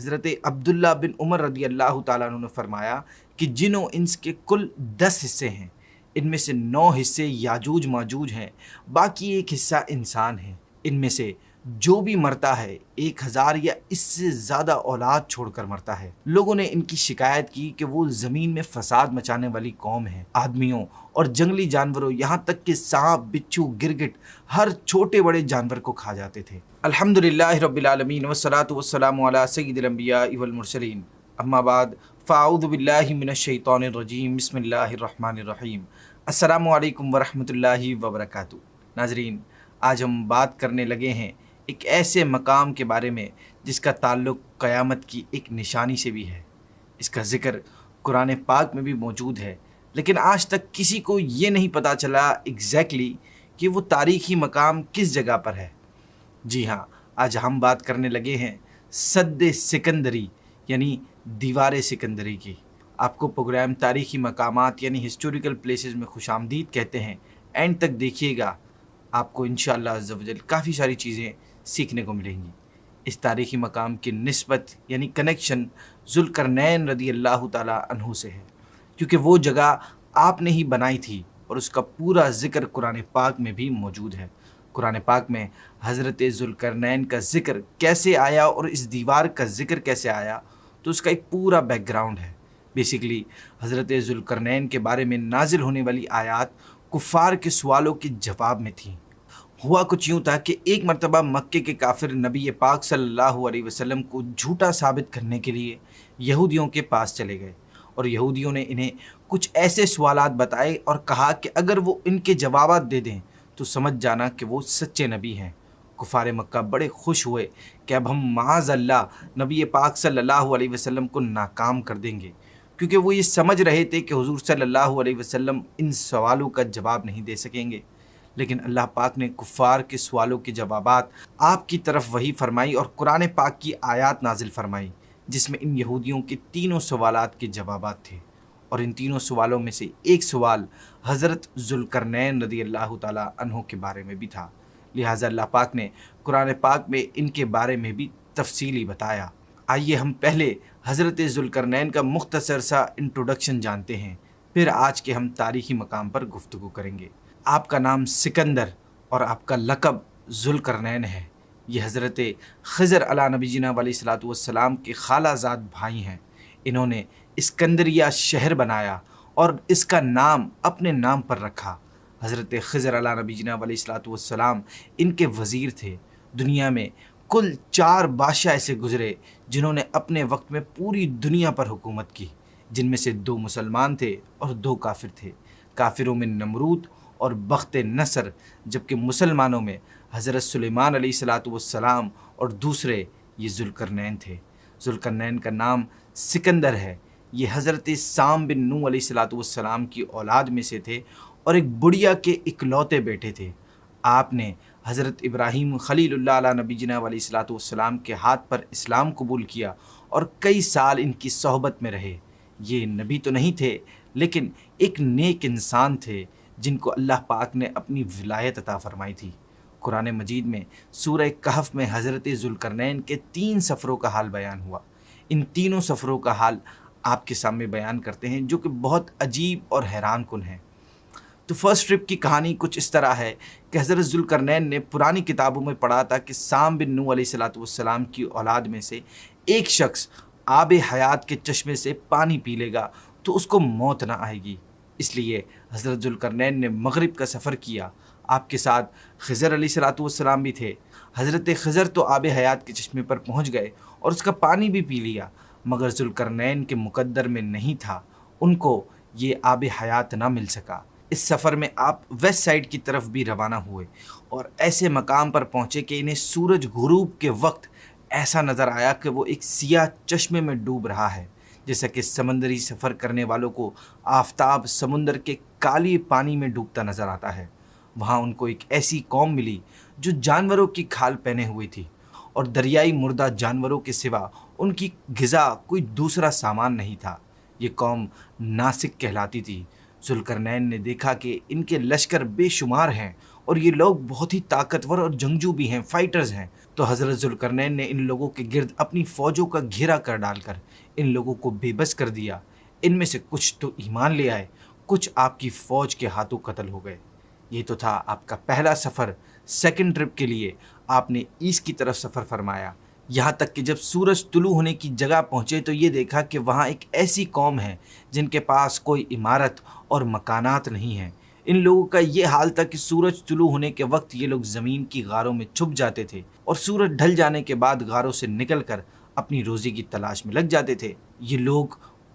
حضرت عبداللہ بن عمر رضی اللہ تعالیٰ عنہ نے فرمایا کہ جن و انس کے کل 10 حصے ہیں، ان میں سے 9 حصے یاجوج ماجوج ہیں، باقی ایک حصہ انسان ہیں۔ ان میں سے جو بھی مرتا ہے 1000 یا اس سے زیادہ اولاد چھوڑ کر مرتا ہے۔ لوگوں نے ان کی شکایت کی کہ وہ زمین میں فساد مچانے والی قوم ہے، آدمیوں اور جنگلی جانوروں یہاں تک کہ سانپ، بچھو، گرگٹ ہر چھوٹے بڑے جانور کو کھا جاتے تھے۔ الحمدللہ رب العالمین والصلاة والسلام علی سید الانبیاء والمرسلین، اما بعد فاعوذ باللہ من الشیطان الرجیم، بسم اللہ الرحمن الرحیم۔ السلام علیکم ورحمۃ اللہ وبرکاتہ۔ ناظرین، آج ہم بات کرنے لگے ہیں ایک ایسے مقام کے بارے میں جس کا تعلق قیامت کی ایک نشانی سے بھی ہے۔ اس کا ذکر قرآن پاک میں بھی موجود ہے، لیکن آج تک کسی کو یہ نہیں پتہ چلا ایگزیکٹلی کہ وہ تاریخی مقام کس جگہ پر ہے۔ جی ہاں، آج ہم بات کرنے لگے ہیں سد سکندری یعنی دیوار سکندری کی۔ آپ کو پروگرام تاریخی مقامات یعنی ہسٹوریکل پلیسز میں خوش آمدید کہتے ہیں۔ اینڈ تک دیکھیے گا، آپ کو انشاءاللہ عز و جل کافی ساری چیزیں سیکھنے کو ملیں گی۔ اس تاریخی مقام کی نسبت یعنی کنیکشن ذوالقرنین رضی اللہ تعالی عنہ سے ہے، کیونکہ وہ جگہ آپ نے ہی بنائی تھی اور اس کا پورا ذکر قرآن پاک میں بھی موجود ہے۔ قرآن پاک میں حضرت ذوالقرنین کا ذکر کیسے آیا اور اس دیوار کا ذکر کیسے آیا، تو اس کا ایک پورا بیک گراؤنڈ ہے۔ بیسیکلی حضرت ذوالقرنین کے بارے میں نازل ہونے والی آیات کفار کے سوالوں کے جواب میں تھیں۔ ہوا کچھ یوں تھا کہ ایک مرتبہ مکے کے کافر نبی پاک صلی اللہ علیہ وسلم کو جھوٹا ثابت کرنے کے لیے یہودیوں کے پاس چلے گئے، اور یہودیوں نے انہیں کچھ ایسے سوالات بتائے اور کہا کہ اگر وہ ان کے جوابات دے دیں تو سمجھ جانا کہ وہ سچے نبی ہیں۔ کفار مکہ بڑے خوش ہوئے کہ اب ہم معاذ اللہ نبی پاک صلی اللہ علیہ وسلم کو ناکام کر دیں گے، کیونکہ وہ یہ سمجھ رہے تھے کہ حضور صلی اللہ علیہ وسلم ان سوالوں کا جواب نہیں دے سکیں گے۔ لیکن اللہ پاک نے کفار کے سوالوں کے جوابات آپ کی طرف وحی فرمائی اور قرآن پاک کی آیات نازل فرمائی، جس میں ان یہودیوں کے تینوں سوالات کے جوابات تھے۔ اور ان تینوں سوالوں میں سے ایک سوال حضرت ذوالقرنین رضی اللہ تعالی عنہ کے بارے میں بھی تھا، لہٰذا اللہ پاک نے قرآن پاک میں ان کے بارے میں بھی تفصیلی بتایا۔ آئیے ہم پہلے حضرت ذوالقرنین کا مختصر سا انٹروڈکشن جانتے ہیں، پھر آج کے ہم تاریخی مقام پر گفتگو کریں گے۔ آپ کا نام سکندر اور آپ کا لقب ذوالقرنین ہے۔ یہ حضرت خضر علیہ نبی جینا علیہ الصلوۃ والسلام کے خالہ زاد بھائی ہیں۔ انہوں نے اسکندریہ شہر بنایا اور اس کا نام اپنے نام پر رکھا۔ حضرت خضر علیہ نبی جینا علیہ الصلوۃ والسلام ان کے وزیر تھے۔ دنیا میں کل 4 بادشاہ ایسے گزرے جنہوں نے اپنے وقت میں پوری دنیا پر حکومت کی، جن میں سے 2 مسلمان تھے اور 2 کافر تھے۔ کافروں میں نمرود اور بخت نصر، جبکہ مسلمانوں میں حضرت سلیمان علیہ الصلوۃ والسلام اور دوسرے یہ ذوالقرنین تھے۔ ذوالقرنین کا نام سکندر ہے۔ یہ حضرت سام بن نوح علیہ الصلوۃ والسلام کی اولاد میں سے تھے اور ایک بڑھیا کے اکلوتے بیٹے تھے۔ آپ نے حضرت ابراہیم خلیل اللہ علیہ نبی جنہ علیہ الصلوۃ والسلام کے ہاتھ پر اسلام قبول کیا اور کئی سال ان کی صحبت میں رہے۔ یہ نبی تو نہیں تھے، لیکن ایک نیک انسان تھے جن کو اللہ پاک نے اپنی ولایت عطا فرمائی تھی۔ قرآن مجید میں سورہ کہف میں حضرت ذوالقرنین کے 3 سفروں کا حال بیان ہوا۔ ان تینوں سفروں کا حال آپ کے سامنے بیان کرتے ہیں، جو کہ بہت عجیب اور حیران کن ہے۔ تو فرسٹ ٹرپ کی کہانی کچھ اس طرح ہے کہ حضرت ذوالقرنین نے پرانی کتابوں میں پڑھا تھا کہ سام بن نوح علیہ الصلوۃ والسلام کی اولاد میں سے ایک شخص آب حیات کے چشمے سے پانی پی لے گا تو اس کو موت نہ آئے گی۔ اس لیے حضرت ذوالقرنین نے مغرب کا سفر کیا۔ آپ کے ساتھ خضر علیہ الصلوۃ والسلام بھی تھے۔ حضرت خضر تو آب حیات کے چشمے پر پہنچ گئے اور اس کا پانی بھی پی لیا، مگر ذوالقرنین کے مقدر میں نہیں تھا، ان کو یہ آب حیات نہ مل سکا۔ اس سفر میں آپ ویسٹ سائڈ کی طرف بھی روانہ ہوئے اور ایسے مقام پر پہنچے کہ انہیں سورج غروب کے وقت ایسا نظر آیا کہ وہ ایک سیاہ چشمے میں ڈوب رہا ہے، جیسا کہ سمندری سفر کرنے والوں کو آفتاب سمندر کے کالی پانی میں ڈوبتا نظر آتا ہے۔ وہاں ان کو ایک ایسی قوم ملی جو جانوروں کی کھال پہنے ہوئی تھی اور دریائی مردہ جانوروں کے سوا ان کی غذا کوئی دوسرا سامان نہیں تھا۔ یہ قوم ناسک کہلاتی تھی، ذوالقرنین نے دیکھا کہ ان کے لشکر بے شمار ہیں اور یہ لوگ بہت ہی طاقتور اور جنگجو بھی ہیں، فائٹرز ہیں۔ تو حضرت ذوالقرنین نے ان لوگوں کے گرد اپنی فوجوں کا گھیرا کر ڈال کر ان لوگوں کو بے بس کر دیا۔ ان میں سے کچھ تو ایمان لے آئے، کچھ آپ کی فوج کے ہاتھوں قتل ہو گئے۔ یہ تو تھا آپ کا پہلا سفر۔ سیکنڈ ٹرپ کے لیے آپ نے ایسٹ کی طرف سفر فرمایا، یہاں تک کہ جب سورج طلوع ہونے کی جگہ پہنچے تو یہ دیکھا کہ وہاں ایک ایسی قوم ہے جن کے پاس کوئی عمارت اور مکانات نہیں ہیں۔ ان لوگوں کا یہ حال تھا کہ سورج طلوع ہونے کے وقت یہ لوگ زمین کی غاروں میں چھپ جاتے تھے اور سورج ڈھل جانے کے بعد غاروں سے نکل کر اپنی روزی کی تلاش میں لگ جاتے تھے۔ یہ لوگ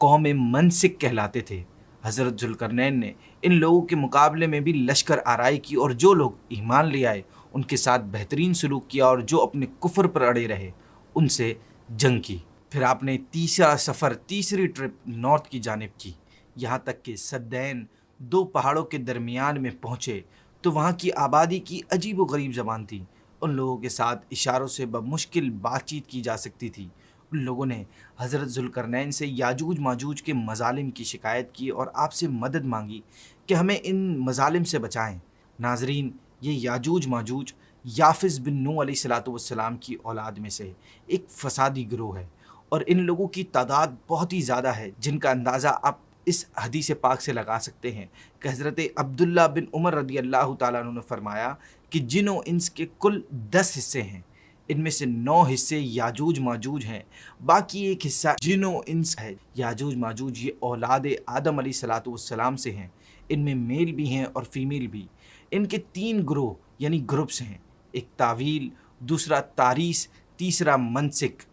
قوم منسک کہلاتے تھے۔ حضرت ذوالقرنین نے ان لوگوں کے مقابلے میں بھی لشکر آرائی کی اور جو لوگ ایمان لے آئے ان کے ساتھ بہترین سلوک کیا اور جو اپنے کفر پر اڑے رہے ان سے جنگ کی۔ پھر آپ نے تیسرا سفر، تیسری ٹرپ نارتھ کی جانب کی، یہاں تک کہ سدین دو پہاڑوں کے درمیان میں پہنچے تو وہاں کی آبادی کی عجیب و غریب زبان تھی۔ ان لوگوں کے ساتھ اشاروں سے بمشکل بات چیت کی جا سکتی تھی۔ ان لوگوں نے حضرت ذوالقرنین سے یاجوج ماجوج کے مظالم کی شکایت کی اور آپ سے مدد مانگی کہ ہمیں ان مظالم سے بچائیں۔ ناظرین، یہ یاجوج ماجوج یافز بن نوح علیہ الصلوۃ والسلام کی اولاد میں سے ایک فسادی گروہ ہے، اور ان لوگوں کی تعداد بہت ہی زیادہ ہے، جن کا اندازہ آپ اس حدیث پاک سے لگا سکتے ہیں کہ حضرت عبداللہ بن عمر رضی اللہ تعالیٰ عنہ نے فرمایا کہ جن و انس کے کل 10 حصے ہیں، ان میں سے 9 حصے یاجوج ماجوج ہیں، باقی ایک حصہ جن و انس ہے۔ یاجوج ماجوج یہ اولاد آدم علیہ الصلوۃ والسلام سے ہیں، ان میں میل بھی ہیں اور فیمیل بھی۔ ان کے 3 گروہ یعنی گروپس ہیں، ایک تاویل، دوسرا تاریس، تیسرا منسک۔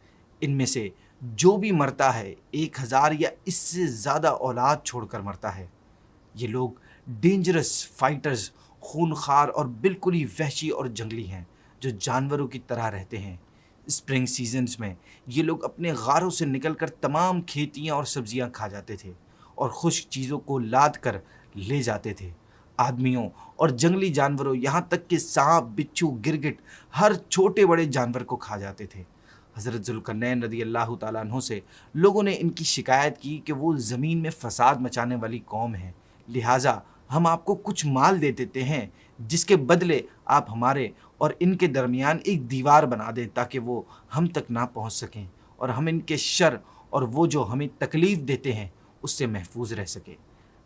ان میں سے جو بھی مرتا ہے 1000 یا اس سے زیادہ اولاد چھوڑ کر مرتا ہے۔ یہ لوگ ڈینجرس فائٹرز، خونخوار اور بالکل ہی وحشی اور جنگلی ہیں، جو جانوروں کی طرح رہتے ہیں۔ اسپرنگ سیزنز میں یہ لوگ اپنے غاروں سے نکل کر تمام کھیتیاں اور سبزیاں کھا جاتے تھے اور خشک چیزوں کو لاد کر لے جاتے تھے۔ آدمیوں اور جنگلی جانوروں، یہاں تک کہ سانپ، بچھو، گرگٹ، ہر چھوٹے بڑے جانور کو کھا جاتے تھے۔ حضرت ذوالقرنین رضی اللہ تعالیٰ عنہ سے لوگوں نے ان کی شکایت کی کہ وہ زمین میں فساد مچانے والی قوم ہے، لہٰذا ہم آپ کو کچھ مال دے دیتے ہیں جس کے بدلے آپ ہمارے اور ان کے درمیان ایک دیوار بنا دیں تاکہ وہ ہم تک نہ پہنچ سکیں اور ہم ان کے شر اور وہ جو ہمیں تکلیف دیتے ہیں اس سے محفوظ رہ سکیں۔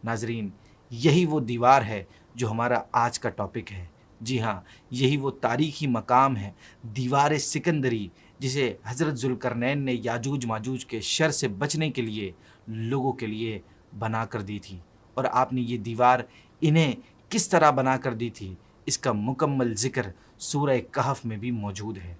ناظرین، یہی وہ دیوار ہے جو ہمارا آج کا ٹاپک ہے۔ جی ہاں، یہی وہ تاریخی مقام ہے، دیوار سکندری، جسے حضرت ذوالقرنین نے یاجوج ماجوج کے شر سے بچنے کے لیے لوگوں کے لیے بنا کر دی تھی۔ اور آپ نے یہ دیوار انہیں کس طرح بنا کر دی تھی، اس کا مکمل ذکر سورہ کہف میں بھی موجود ہے۔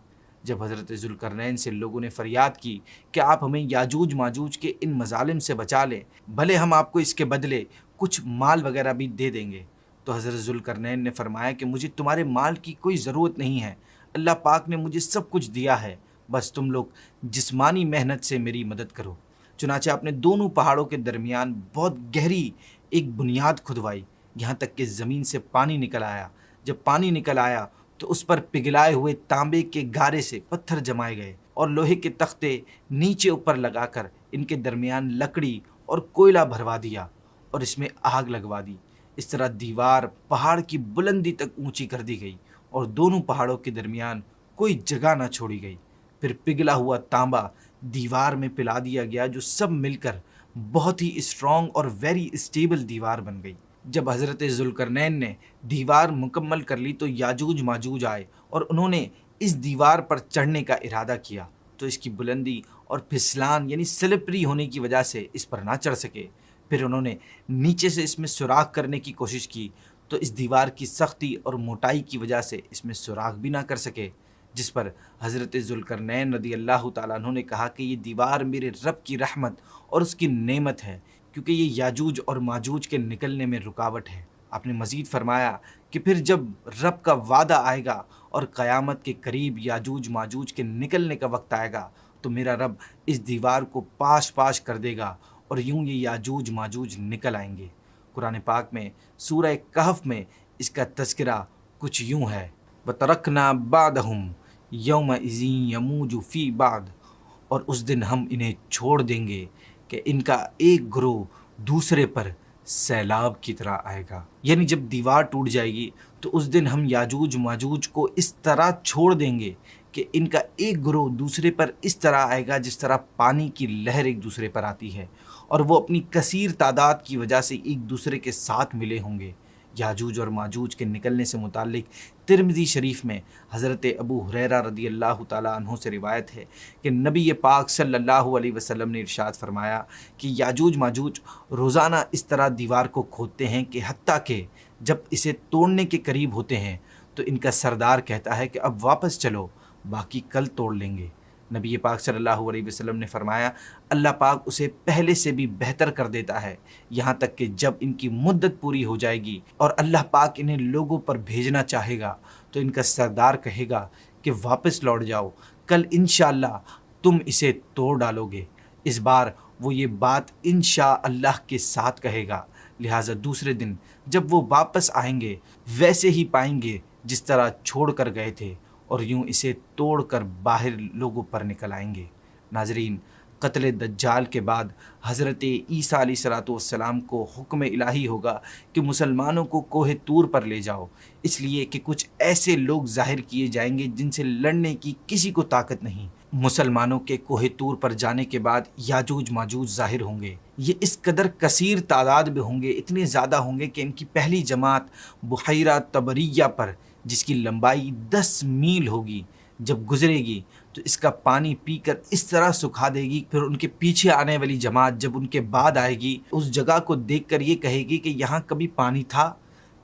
جب حضرت ذوالقرنین سے لوگوں نے فریاد کی کہ آپ ہمیں یاجوج ماجوج کے ان مظالم سے بچا لیں، بھلے ہم آپ کو اس کے بدلے کچھ مال وغیرہ بھی دے دیں گے، تو حضرت ذوالقرنین نے فرمایا کہ مجھے تمہارے مال کی کوئی ضرورت نہیں ہے، اللہ پاک نے مجھے سب کچھ دیا ہے، بس تم لوگ جسمانی محنت سے میری مدد کرو۔ چنانچہ آپ نے دونوں پہاڑوں کے درمیان بہت گہری ایک بنیاد کھدوائی، یہاں تک کہ زمین سے پانی نکل آیا۔ جب پانی نکل آیا تو اس پر پگھلائے ہوئے تانبے کے گارے سے پتھر جمائے گئے اور لوہے کے تختے نیچے اوپر لگا کر ان کے درمیان لکڑی اور کوئلہ بھروا دیا اور اس میں آگ لگوا دی۔ اس طرح دیوار پہاڑ کی بلندی تک اونچی کر دی گئی اور دونوں پہاڑوں کے درمیان کوئی جگہ نہ چھوڑی گئی۔ پھر پگھلا ہوا تانبا دیوار میں پلا دیا گیا، جو سب مل کر بہت ہی اسٹرانگ اور ویری اسٹیبل دیوار بن گئی۔ جب حضرت ذوالقرنین نے دیوار مکمل کر لی تو یاجوج ماجوج آئے اور انہوں نے اس دیوار پر چڑھنے کا ارادہ کیا، تو اس کی بلندی اور پھسلان یعنی سلپری ہونے کی وجہ سے اس پر نہ چڑھ سکے۔ پھر انہوں نے نیچے سے اس میں سوراخ کرنے کی کوشش کی تو اس دیوار کی سختی اور موٹائی کی وجہ سے اس میں سوراخ بھی نہ کر سکے، جس پر حضرت ذوالقرنین رضی اللہ تعالیٰ عنہ نے کہا کہ یہ دیوار میرے رب کی رحمت اور اس کی نعمت ہے، کیونکہ یہ یاجوج اور ماجوج کے نکلنے میں رکاوٹ ہے۔ آپ نے مزید فرمایا کہ پھر جب رب کا وعدہ آئے گا اور قیامت کے قریب یاجوج ماجوج کے نکلنے کا وقت آئے گا تو میرا رب اس دیوار کو پاش پاش کر دے گا اور یوں یہ یاجوج ماجوج نکل آئیں گے۔ قرآن پاک میں سورہ کہف میں اس کا تذکرہ کچھ یوں ہے، وَتَرَكْنَا بَعْدَهُمْ يَوْمَئِذٍ يَمُوجُ فِي بَعْضٍ، اور اس دن ہم انہیں چھوڑ دیں گے کہ ان کا ایک گروہ دوسرے پر سیلاب کی طرح آئے گا۔ یعنی جب دیوار ٹوٹ جائے گی تو اس دن ہم یاجوج ماجوج کو اس طرح چھوڑ دیں گے کہ ان کا ایک گروہ دوسرے پر اس طرح آئے گا جس طرح پانی کی لہر ایک دوسرے پر آتی ہے، اور وہ اپنی کثیر تعداد کی وجہ سے ایک دوسرے کے ساتھ ملے ہوں گے۔ یاجوج اور ماجوج کے نکلنے سے متعلق ترمذی شریف میں حضرت ابو ہریرہ رضی اللہ تعالیٰ عنہ سے روایت ہے کہ نبی پاک صلی اللہ علیہ وسلم نے ارشاد فرمایا کہ یاجوج ماجوج روزانہ اس طرح دیوار کو کھودتے ہیں کہ حتیٰ کہ جب اسے توڑنے کے قریب ہوتے ہیں تو ان کا سردار کہتا ہے کہ اب واپس چلو، باقی کل توڑ لیں گے۔ نبی پاک صلی اللہ علیہ وسلم نے فرمایا اللہ پاک اسے پہلے سے بھی بہتر کر دیتا ہے، یہاں تک کہ جب ان کی مدت پوری ہو جائے گی اور اللہ پاک انہیں لوگوں پر بھیجنا چاہے گا تو ان کا سردار کہے گا کہ واپس لوٹ جاؤ، کل انشاءاللہ تم اسے توڑ ڈالو گے۔ اس بار وہ یہ بات انشاءاللہ کے ساتھ کہے گا، لہٰذا دوسرے دن جب وہ واپس آئیں گے ویسے ہی پائیں گے جس طرح چھوڑ کر گئے تھے، اور یوں اسے توڑ کر باہر لوگوں پر نکل آئیں گے۔ ناظرین، قتل دجال کے بعد حضرت عیسیٰ علیہ السلام کو حکم الہی ہوگا کہ مسلمانوں کو کوہ طور پر لے جاؤ، اس لیے کہ کچھ ایسے لوگ ظاہر کیے جائیں گے جن سے لڑنے کی کسی کو طاقت نہیں۔ مسلمانوں کے کوہ طور پر جانے کے بعد یاجوج ماجوج ظاہر ہوں گے۔ یہ اس قدر کثیر تعداد میں ہوں گے، اتنے زیادہ ہوں گے کہ ان کی پہلی جماعت بحیرہ طبریہ پر، جس کی لمبائی 10 میل ہوگی، جب گزرے گی تو اس کا پانی پی کر اس طرح سکھا دے گی۔ پھر ان کے پیچھے آنے والی جماعت جب ان کے بعد آئے گی، اس جگہ کو دیکھ کر یہ کہے گی کہ یہاں کبھی پانی تھا۔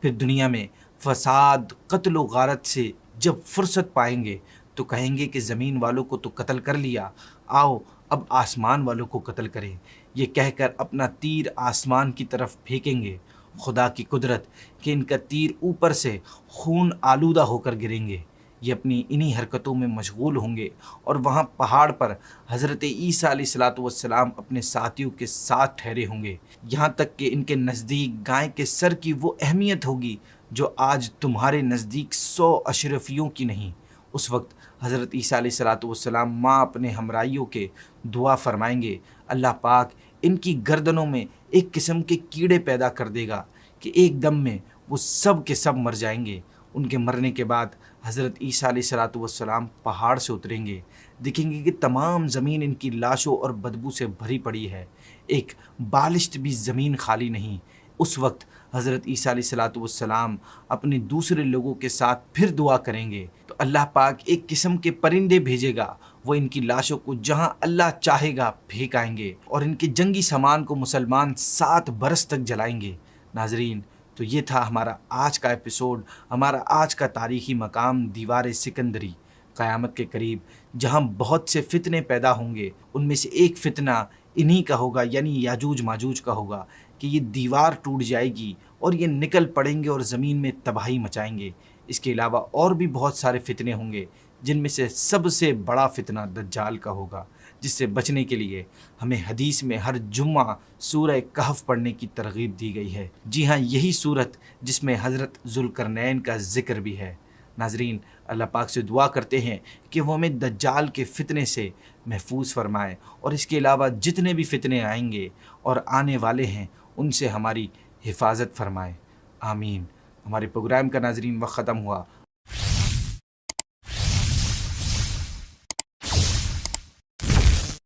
پھر دنیا میں فساد، قتل و غارت سے جب فرصت پائیں گے تو کہیں گے کہ زمین والوں کو تو قتل کر لیا، آؤ اب آسمان والوں کو قتل کریں۔ یہ کہہ کر اپنا تیر آسمان کی طرف پھینکیں گے۔ خدا کی قدرت کہ ان کا تیر اوپر سے خون آلودہ ہو کر گریں گے۔ یہ اپنی انہی حرکتوں میں مشغول ہوں گے، اور وہاں پہاڑ پر حضرت عیسیٰ علیہ السلام اپنے ساتھیوں کے ساتھ ٹھہرے ہوں گے، یہاں تک کہ ان کے نزدیک گائے کے سر کی وہ اہمیت ہوگی جو آج تمہارے نزدیک 100 اشرفیوں کی نہیں۔ اس وقت حضرت عیسیٰ علیہ السلام ماں اپنے ہمراہیوں کے دعا فرمائیں گے، اللہ پاک ان کی گردنوں میں ایک قسم کے کیڑے پیدا کر دے گا کہ ایک دم میں وہ سب کے سب مر جائیں گے۔ ان کے مرنے کے بعد حضرت عیسیٰ علیہ السلام پہاڑ سے اتریں گے، دیکھیں گے کہ تمام زمین ان کی لاشوں اور بدبو سے بھری پڑی ہے، ایک بالشت بھی زمین خالی نہیں۔ اس وقت حضرت عیسیٰ علیہ السلام اپنے دوسرے لوگوں کے ساتھ پھر دعا کریں گے تو اللہ پاک ایک قسم کے پرندے بھیجے گا، وہ ان کی لاشوں کو جہاں اللہ چاہے گا پھینک آئیں گے، اور ان کے جنگی سامان کو مسلمان 7 برس تک جلائیں گے۔ ناظرین، تو یہ تھا ہمارا آج کا ایپیسوڈ، ہمارا آج کا تاریخی مقام دیوار سکندری، قیامت کے قریب جہاں بہت سے فتنے پیدا ہوں گے۔ ان میں سے ایک فتنہ انہی کا ہوگا، یعنی یاجوج ماجوج کا ہوگا، کہ یہ دیوار ٹوٹ جائے گی اور یہ نکل پڑیں گے اور زمین میں تباہی مچائیں گے۔ اس کے علاوہ اور بھی بہت سارے فتنے ہوں گے، جن میں سے سب سے بڑا فتنہ دجال کا ہوگا، جس سے بچنے کے لیے ہمیں حدیث میں ہر جمعہ سورہ کہف پڑھنے کی ترغیب دی گئی ہے۔ جی ہاں، یہی سورت جس میں حضرت ذوالقرنین کا ذکر بھی ہے۔ ناظرین، اللہ پاک سے دعا کرتے ہیں کہ وہ ہمیں دجال کے فتنے سے محفوظ فرمائے، اور اس کے علاوہ جتنے بھی فتنے آئیں گے اور آنے والے ہیں ان سے ہماری حفاظت فرمائے۔ آمین۔ ہمارے پروگرام کا ناظرین وقت ختم ہوا۔